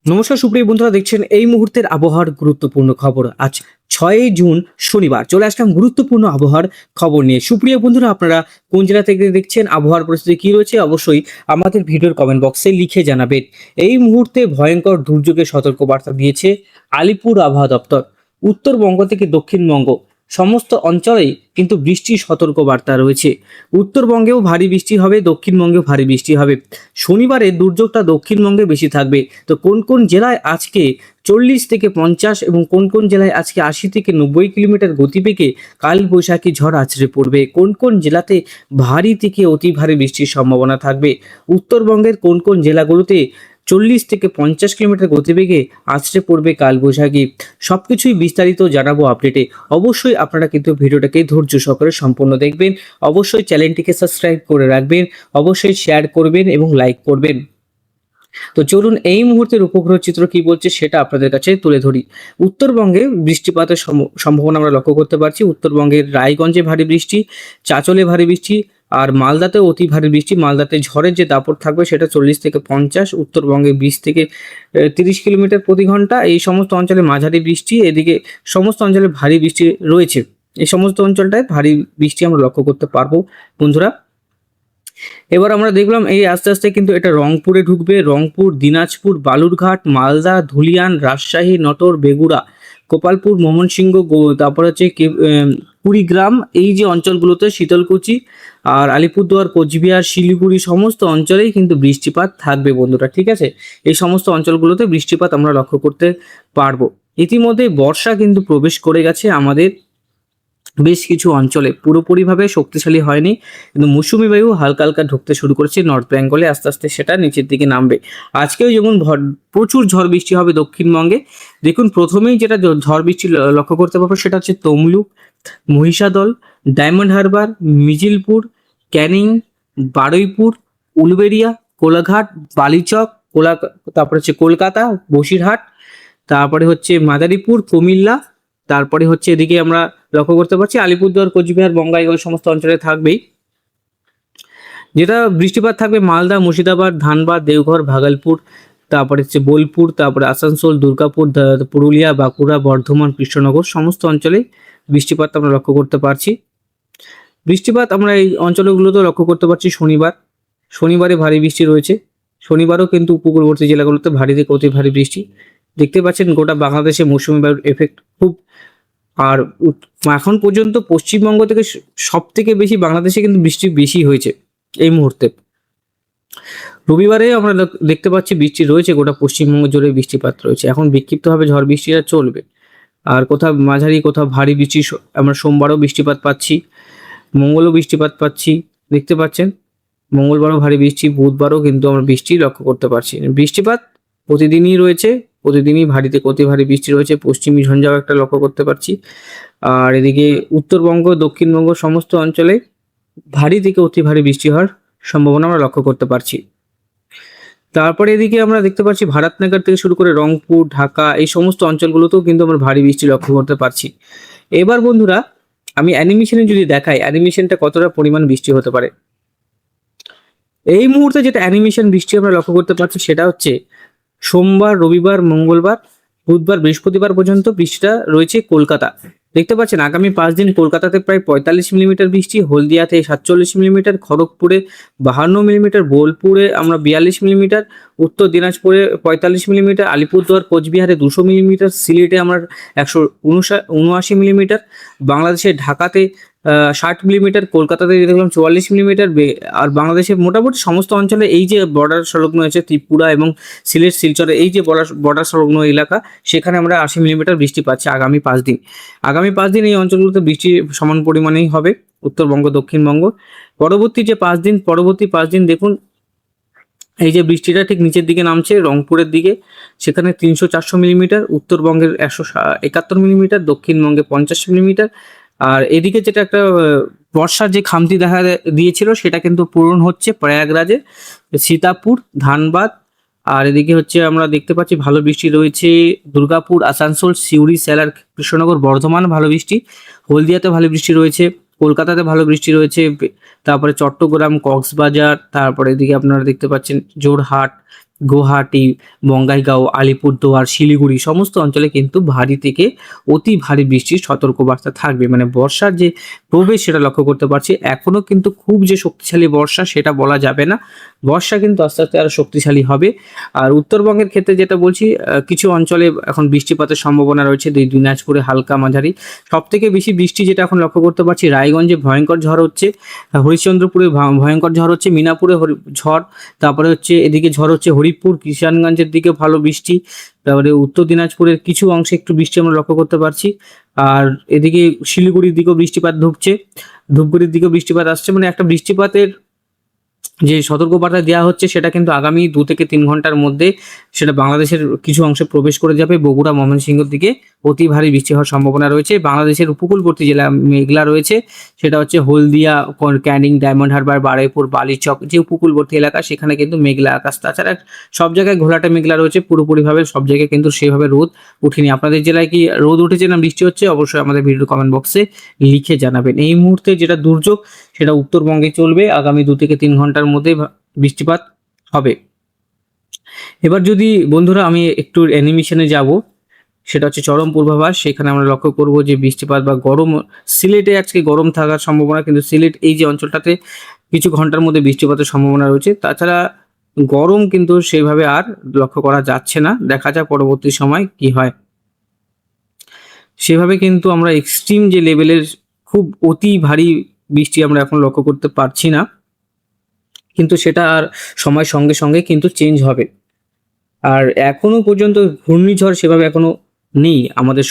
নমস্কার সুপ্রিয় বন্ধুরা, দেখছেন এই মুহূর্তের আবহাওয়ার গুরুত্বপূর্ণ খবর। আজ 6ই জুন শনিবার চলে আসলাম গুরুত্বপূর্ণ আবহাওয়ার খবর নিয়ে। সুপ্রিয় বন্ধুরা, আপনারা কোন জেলা থেকে দেখছেন, আবহাওয়ার পরিস্থিতি কি রয়েছে অবশ্যই আমাদের ভিডিওর কমেন্ট বক্সে লিখে জানাবেন। এই মুহূর্তে ভয়ঙ্কর দুর্যোগের সতর্কবার্তা দিয়েছে আলিপুর আবহাওয়া দপ্তর। উত্তরবঙ্গ থেকে দক্ষিণবঙ্গ সমস্ত অঞ্চলেই কিন্তু বৃষ্টির সতর্কবার্তা রয়েছে। উত্তরবঙ্গেও ভারী বৃষ্টি হবে, দক্ষিণবঙ্গেও ভারী বৃষ্টি হবে। শনিবারে দুর্যোগটা দক্ষিণবঙ্গে বেশি থাকবে। তো কোন কোন জেলায় আজকে 40 থেকে 50 এবং কোন কোন জেলায় আজকে 80 থেকে 90 কিলোমিটার গতিবেগে কালবৈশাখী ঝড় আছড়ে পড়বে, কোন কোন জেলাতে ভারী থেকে অতি ভারী বৃষ্টির সম্ভাবনা থাকবে, উত্তরবঙ্গের কোন কোন জেলাগুলোতে 40 থেকে 50 কিলোমিটার গতিবেগে আছড়ে পড়বে কালবৈশাখী, সবকিছুই বিস্তারিত জানাবো আপডেটে। অবশ্যই আপনারা কিন্তু ভিডিওটাকে ধৈর্য সহকারে সম্পূর্ণ দেখবেন। অবশ্যই চ্যানেলটিকে সাবস্ক্রাইব করে রাখবেন, অবশ্যই শেয়ার করবেন এবং লাইক করবেন। তো চলুন এই মুহূর্তের উপগ্রহ চিত্র কি বলছে সেটা আপনাদের কাছে তুলে ধরি। উত্তরবঙ্গে বৃষ্টিপাতের সম্ভাবনা আমরা লক্ষ্য করতে পারছি। উত্তরবঙ্গের রায়গঞ্জে ভারী বৃষ্টি, চাঁচলে ভারী বৃষ্টি, আর মালদাতে অতি ভারী বৃষ্টি। মালদাতে ঝড়ের যে দাপট থাকবে সেটা 40 থেকে 50, উত্তরবঙ্গে 20 থেকে 30 কিলোমিটার প্রতি ঘন্টা। এই সমস্ত অঞ্চলে মাঝারি বৃষ্টি, এদিকে সমস্ত অঞ্চলে ভারী বৃষ্টি রয়েছে। এই সমস্ত অঞ্চলটায় ভারী বৃষ্টি আমরা লক্ষ্য করতে পারবো বন্ধুরা। এবার আমরা দেখলাম এই আস্তে আস্তে কিন্তু এটা রংপুরে ঢুকবে। রংপুর, দিনাজপুর, বালুরঘাট, মালদা, ধুলিয়ান, রাজশাহী, নটর, বেগুড়া, গোপালপুর, ময়মনসিংহ, তারপর হচ্ছে কুড়িগ্রাম, এই যে অঞ্চলগুলোতে শীতলকুচি আর আলিপুরদুয়ার, কোচবিহার, শিলিগুড়ি সমস্ত অঞ্চলেই কিন্তু বৃষ্টিপাত থাকবে বন্ধুরা। ঠিক আছে, এই সমস্ত অঞ্চলগুলোতে বৃষ্টিপাত আমরা লক্ষ্য করতে পারবো। ইতিমধ্যে বর্ষা কিন্তু প্রবেশ করে গেছে আমাদের বেশ কিছু অঞ্চলে, পুরোপুরিভাবে শক্তিশালী হয়নি, কিন্তু মৌসুমি বায়ু হালকা হালকা ঢুকতে শুরু করেছে নর্থ বেঙ্গলে। আস্তে আস্তে সেটা নিচের দিকে নামবে। আজকেও যেমন প্রচুর ঝড় বৃষ্টি হবে দক্ষিণবঙ্গে। দেখুন, প্রথমেই যেটা ঝড় বৃষ্টি লক্ষ্য করতে পারবো সেটা হচ্ছে তমলুক, মহিষাদল, ডায়মন্ড হারবার, মিজিলপুর, ক্যানিং, বারুইপুর, উলুবেড়িয়া, কোলাঘাট, বালিচক, তারপরে হচ্ছে কলকাতা, বসিরহাট, তারপরে হচ্ছে মাদারীপুর, কুমিল্লা, তারপরে হচ্ছে এদিকে আমরা লক্ষ্য করতে পারছি আলিপুরদুয়ার, কোচবিহার, বঙ্গাইগাঁও সমস্ত অঞ্চলে থাকবেই। যেটা বৃষ্টিপাত থাকবে মালদা, মুর্শিদাবাদ, ধানবাদ, দেওঘর, ভাগলপুর, তারপরে হচ্ছে বোলপুর, তারপরে আসানসোল, দুর্গাপুর, পুরুলিয়া, বাঁকুড়া, বর্ধমান, কৃষ্ণনগর সমস্ত অঞ্চলে বৃষ্টিপাত আমরা লক্ষ্য করতে পারছি। বৃষ্টিপাত আমরা এই অঞ্চলগুলোতেও লক্ষ্য করতে পারছি। শনিবারে ভারী বৃষ্টি রয়েছে। শনিবারও কিন্তু উপকূলবর্তী জেলাগুলোতে ভারী থেকে অতি ভারী বৃষ্টি দেখতে পাচ্ছেন। গোটা বাংলাদেশে মৌসুমী বায়ুর এফেক্ট খুব। আর এখন পর্যন্ত পশ্চিমবঙ্গ থেকে সব থেকে বেশি বাংলাদেশে কিন্তু বৃষ্টি বেশি হয়েছে এই মুহূর্তে। রবিবারে আমরা দেখতে পাচ্ছি বৃষ্টি রয়েছে, গোটা পশ্চিমবঙ্গ জুড়ে বৃষ্টিপাত রয়েছে। এখন বিক্ষিপ্তভাবে ঝড় বৃষ্টিটা চলবে, আর কোথাও মাঝারি কোথাও ভারী বৃষ্টি। আমরা সোমবারও বৃষ্টিপাত পাচ্ছি, মঙ্গলও বৃষ্টিপাত পাচ্ছি, দেখতে পাচ্ছেন। মঙ্গলবারও ভারী বৃষ্টি, বুধবারও কিন্তু আমরা বৃষ্টি লক্ষ্য করতে পারছি। বৃষ্টিপাত প্রতিদিনই রয়েছে, প্রতিদিনই ভারী থেকে অতি ভারী বৃষ্টি রয়েছে। পশ্চিমী ঝঞ্ঝাও একটা লক্ষ্য করতে পারছি। আর এদিকে উত্তরবঙ্গ, দক্ষিণবঙ্গ সমস্ত অঞ্চলে ভারী থেকে অতি ভারী বৃষ্টি হওয়ার সম্ভাবনা আমরা লক্ষ্য করতে পারছি। তারপরে এদিকে আমরা দেখতে পাচ্ছি ভারতনগর থেকে শুরু করে রংপুর, ঢাকা এই সমস্ত অঞ্চলগুলোতেও কিন্তু আমরা ভারী বৃষ্টি লক্ষ্য করতে পারছি। এবার বন্ধুরা, আমি অ্যানিমেশনে যদি দেখাই অ্যানিমেশনটা কতটা পরিমাণ বৃষ্টি হতে পারে। এই মুহূর্তে যেটা অ্যানিমেশন বৃষ্টি আমরা লক্ষ্য করতে পারছি সেটা হচ্ছে সোমবার, রবিবার, মঙ্গলবার, বুধবার, বৃহস্পতিবার পর্যন্ত বৃষ্টিটা রয়েছে কলকাতা। দেখতে পাচ্ছেন আগামী 5 দিন কলকাতাতে প্রায় 45 মিলিমিটার বৃষ্টি, হলদিয়াতে 47 মিলিমিটার, খড়গপুরে 52 মিলিমিটার, বোলপুরে আমরা 42 মিলিমিটার, উত্তর দিনাজপুরে 45 মিলিমিটার, আলিপুরদুয়ার, কোচবিহারে 200 মিলিমিটার, সিলেটে আমরা 179 মিলিমিটার, বাংলাদেশের ঢাকাতে 60 মিলিমিটার, কলকাতাতে দেখলাম 44 মিলিমিটার। আর বাংলাদেশের মোটামুটি সমস্ত অঞ্চলে এই যে বর্ডার সংলগ্ন আছে ত্রিপুরা এবং সিলেট, শিলচরে এই যে বর্ডার সংলগ্ন এলাকা, সেখানে আমরা 80 মিলিমিটার বৃষ্টি পাচ্ছি আগামী 5 দিন। আগামী 5 দিন এই অঞ্চলগুলোতে বৃষ্টি সমান পরিমাণেই হবে, উত্তরবঙ্গ, দক্ষিণবঙ্গ। পরবর্তী 5 দিন দেখুন এই যে বৃষ্টিটা ঠিক নিচের দিকে নামছে রংপুরের দিকে, সেখানে 300-400 মিলিমিটার, উত্তরবঙ্গের 171 মিলিমিটার, দক্ষিণবঙ্গে 50 মিলিমিটার। আর এদিকে যেটা একটা বর্ষার যে খামতি দেখা দিয়েছিল সেটা কিন্তু পূরণ হচ্ছে প্রয়াগরাজে, সীতাপুর, ধানবাদ। আর এদিকে হচ্ছে আমরা দেখতে পাচ্ছি ভালো বৃষ্টি রয়েছে দুর্গাপুর, আসানসোল, সিউড়ি, সেলার, কৃষ্ণনগর, বর্ধমান ভালো বৃষ্টি, হলদিয়াতে ভালো বৃষ্টি রয়েছে, কলকাতাতে ভালো বৃষ্টি রয়েছে, তারপরে চট্টগ্রাম, কক্সবাজার, তারপরে এদিকে আপনারা দেখতে পাচ্ছেন জোরহাট, গুয়াহাটি, বঙ্গাইগাঁও, আলিপুরদুয়ার, শিলিগুড়ি সমস্ত অঞ্চলে কিন্তু ভারী থেকে অতি ভারী বৃষ্টির সতর্কবার্তা থাকবে। মানে বর্ষার যে প্রবেশ সেটা লক্ষ্য করতে পারছি। এখনো কিন্তু খুব যে শক্তিশালী বর্ষা সেটা বলা যাবে না। বর্ষা কিন্তু আস্তে, আস্তে আরো শক্তিশালী হবে। আর উত্তরবঙ্গের ক্ষেত্রে যেটা বলছি, কিছু অঞ্চলে এখন বৃষ্টিপাতের সম্ভাবনা রয়েছে। দিনাজপুরে হালকা মাঝারি। সবথেকে বেশি বৃষ্টি যেটা এখন লক্ষ্য করতে পারছি, রায়গঞ্জে ভয়ঙ্কর ঝড় হচ্ছে, হরিশ্চন্দ্রপুরে ভয়ঙ্কর ঝড় হচ্ছে, মিনাপুরে ঝড়, তারপরে হচ্ছে এদিকে ঝড় হচ্ছে হরিপুর, কিষানগঞ্জের দিকে ভালো বৃষ্টি, তারপরে উত্তর দিনাজপুরের কিছু অংশে একটু বৃষ্টি আমরা লক্ষ্য করতে পারছি। আর এদিকে শিলিগুড়ির দিকেও বৃষ্টিপাত ঢুকছে, ধূপগুড়ির দিকেও বৃষ্টিপাত আসছে। মানে একটা বৃষ্টিপাতের যে সতর্কবার্তা দেওয়া হচ্ছে সেটা কিন্তু আগামী 2 থেকে 3 ঘন্টার মধ্যে সেটা বাংলাদেশের কিছু অংশে প্রবেশ করে যাবে। বগুড়া, ময়মনসিংহের দিকে অতি ভারী বৃষ্টি হওয়ার সম্ভাবনা রয়েছে। বাংলাদেশের উপকূলবর্তী জেলা মেঘলা রয়েছে, সেটা হচ্ছে হলদিয়া, ক্যানিং, ডায়মন্ড হারবার, বারুইপুর, বালিচক যে উপকূলবর্তী এলাকা সেখানে কিন্তু মেঘলা আকাশ। তাছাড়া সব জায়গায় ঘোলাটে মেঘলা রয়েছে, পুরোপুরিভাবে সব জায়গায় কিন্তু সেভাবে রোদ উঠেনি। আপনাদের জেলায় কি রোদ উঠেছে না বৃষ্টি হচ্ছে? অবশ্যই আমাদের ভিডিও কমেন্ট বক্সে লিখে জানাবেন। এই মুহূর্তে যেটা দুর্যোগ সেটা উত্তরবঙ্গে চলবে, আগামী 2 থেকে 3 ঘন্টার মধ্যে বৃষ্টিপাত হবে। এবার যদি বন্ধুরা আমি একটু অ্যানিমেশনে যাব, সেটা হচ্ছে চরম পূর্বাভাস। সেখানে আমরা লক্ষ্য করব যে বৃষ্টিপাত বা গরম, সিলেটে আজকে গরম থাকার সম্ভাবনা, কিন্তু সিলেট এই যে অঞ্চলটাতে কিছু ঘন্টার মধ্যে বৃষ্টিপাতের সম্ভাবনা রয়েছে। তাছাড়া গরম কিন্তু সেভাবে আর লক্ষ্য করা যাচ্ছে না। দেখা যাক পরবর্তী সময় কি হয়। সেভাবে কিন্তু আমরা এক্সট্রিম যে লেভেলের খুব অতি ভারী বৃষ্টি আমরা এখন লক্ষ্য করতে পারছি না, কিন্তু সেটা আর সময়ের সঙ্গে সঙ্গে কিন্তু চেঞ্জ হবে। আর এখনো পর্যন্ত ঘূর্ণিঝড় সেভাবে এখনো নেই আমাদের